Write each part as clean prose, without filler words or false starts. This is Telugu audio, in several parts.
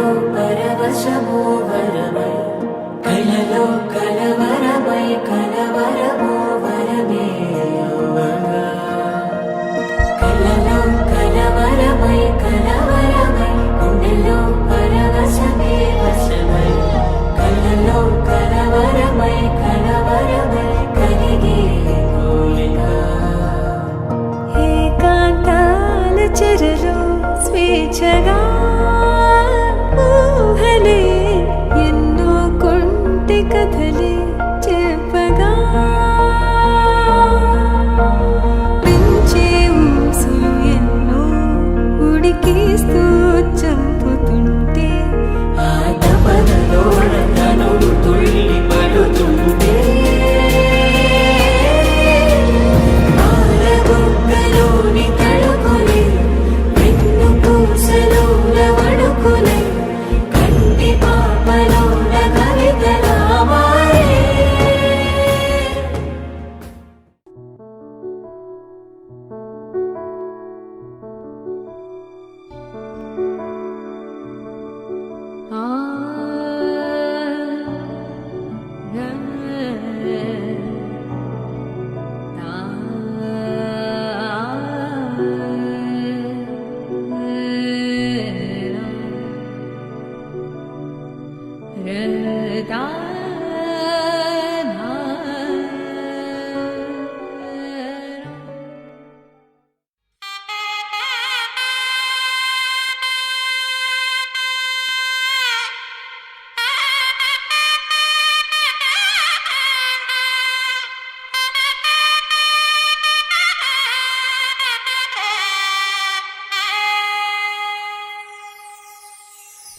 పరవశము వరమై కలలో కలవరమై కలవరము వరమే అవ్వగా కలలో కలవరమై కలవరమై గుండెలో పరవశమే వశమై కలలో కలవరమై కలవరమై కలిగే కోరిక ఏకాంతాల చెరలో స్వేచ్ఛగా ఊహలే ఎన్నో కొంటె కథలే చెప్పగా పెంచే ఊసులు ఎన్నో ఉడికిస్తూ చంపుతుంటే ఆ తపనలోన తనువు తుళ్ళి పడుతుంటే పాలబుగ్గలోని తడుకులే వెన్ను పూసలోన వడుకులే కంటి పాపలోన కవితలా మారే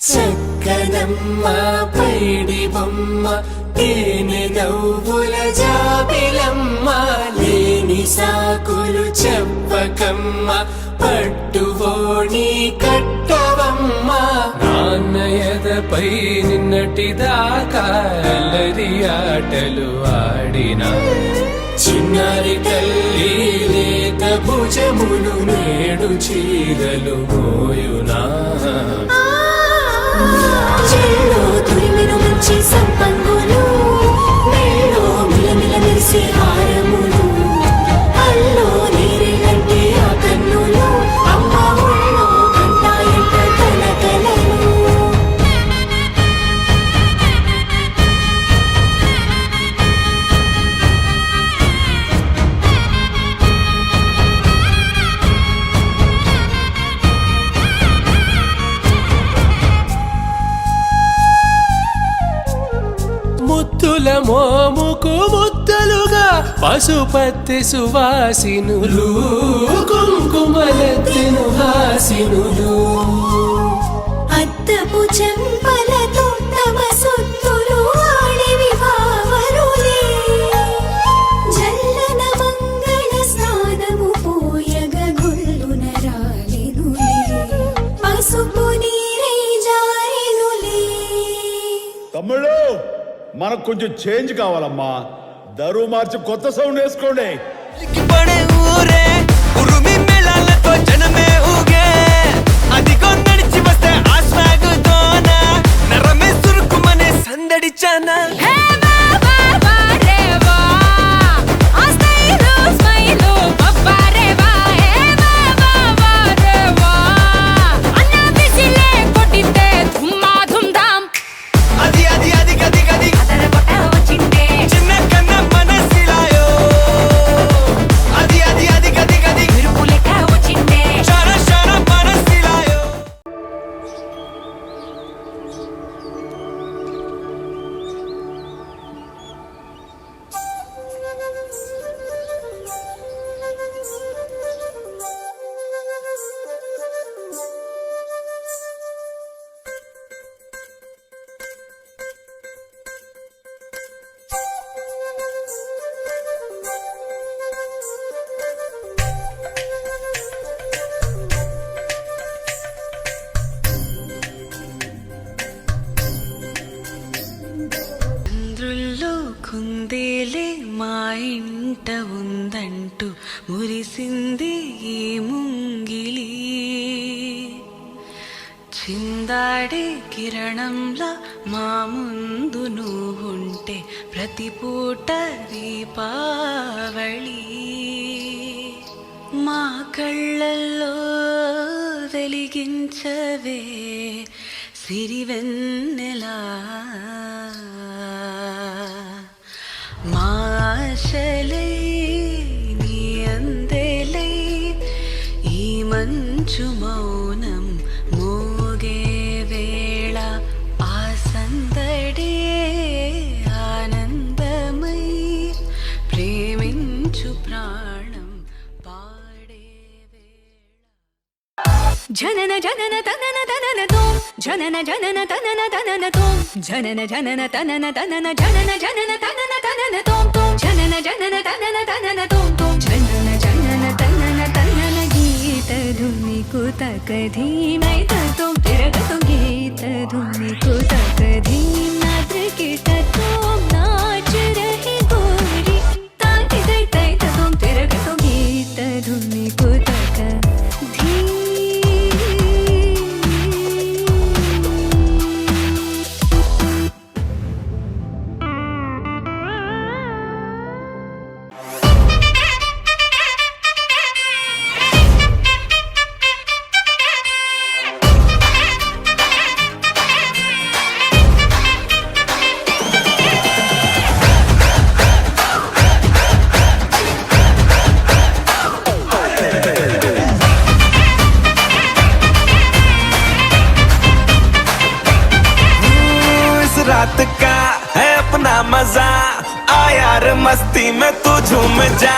చక్కనమ్మ పైడి బొమ్మ తేనె నవ్వుల జాబిలమ్మ లేని సాకులు చెప్పకమ్మ పట్టువోణి కట్టవమ్మ నాన్నయదపై నిన్నటిదాకా అల్లరి ఆటలు ఆడిన చిన్నారి తల్లి లేత భుజములు నేడు చీరలు మోయునా చెల్లో తురిమిన మంచి సంపంగులు మేలో మిలమిల మెరిసే హారములు అల్లో నీరేలంటే ఆ కన్నులు అమ్మ ఒళ్ళో కంటాయంట కలకలను ముత్తుల మోముకు ముద్దలుగా పశుపతి సువాసినులు కుంకుమలెత్తెను హాసినులు అద్దపు చెంపలతో తమ సొత్తులు ఆడివి భావరులే జల్లన మంగళ స్నానము పోయగ గొల్లున రాలెనులే పసుపు నీరే జారెనులే. తమ్ముడు మనకు కొంచెం చేంజ్ కావాలమ్మా. దరువు మార్చి కొత్త సౌండ్ వేసుకోండి. ఊరే ఉరుమి మేళాలతో జనమే ఊగే అదిగో నడిచి వస్తే ఆ స్వాగుతోన నరమే సురుకుమనే సందడి చానా కుందేలే మా ఇంట ఉందంటూ మురిసింది ఈ ముంగిలి చిందాడే కిరణంలా మా ముందు నువ్వుంటే ప్రతి పూట దీపావళి మా కళ్ళల్లో వెలిగించవే సిరివెన్నెలా మా ఆశలై నీ అందెలై ఈ మంచు మౌనం మోగే వేళ ఆ సందడే ఆనందమై ప్రేమించు ప్రాణం పాడే జనన జనన తనన తనన తోం జనన జనన తనన తనన తోం జనన జనన తనన తనన జనన జనన తనన తనన తోం తోం జనన జనన తనన తనన తోం తోం జనన జనన తనన తనన గీత ధుని కుతక ధీమై తోం తిరగతు గీత ధుని కుతక ధీమ నాద్రకిట తోం నాచ రహి గోరి తాకి దై తై తోం తిరగతు గీత ధుని కుతక ధీమ रात का है अपना मजा आ यार मस्ती में तू झूम जा